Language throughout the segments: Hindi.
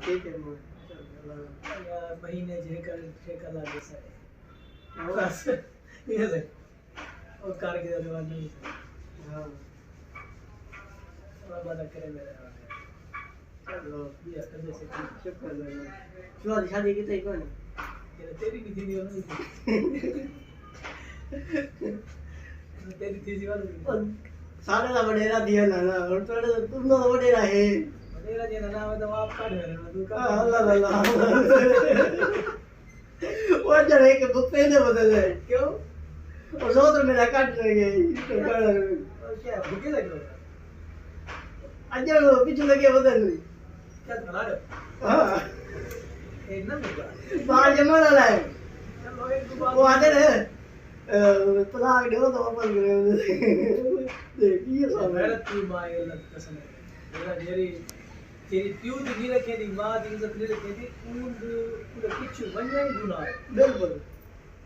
ठीक है महीने ठेका लगे सारे बस ये से और कार के दरबार नहीं हां थोड़ा बात करे मेरे चलो ये कदे से शुक्र लगा चलो शादी की तई कौन ये तेरी भी थी नहीं तेरी थी वाली सारे का वडेरा दिया ना और थोड़े तुम तो वडेरा है वडेरा जे ना नाम तो आप काट मेरे तू का अल्लाह अल्लाह वो जरे के बुत्ते ने बदल है क्यों और जो तो मेरा काट लगे और क्या भूखे लग रहा अजय पीछे लगे बदल क्या खा रहे हां एक ना मुका बाहर जमाना है चलो एक दो बात वो आते हैं तलाक दो तो अपन करे देखिए सब मेरा तू माय लग कसम मेरा जेरी तेरी प्यू दी रखे दी मां दी इज्जत ले रखे दी पूरा कुछ वन्या ही गुनाह बिल्कुल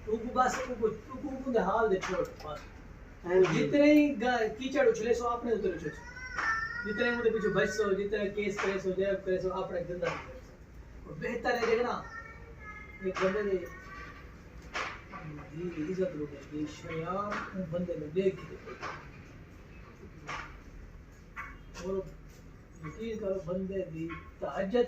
तू को बस तू दे हाल दे छोड़ बस जितने ही कीचड़ उछले सो आपने उधर उछले जितने मुझे पीछे बच सो जितने केस करे सो जय करे सो अपने गंदा और बेहतर है देखना एक बंदे ने जी इज्जत लोगे ये शयान बंदे ने देख और यकीन करो बंदे दी तहज्जुद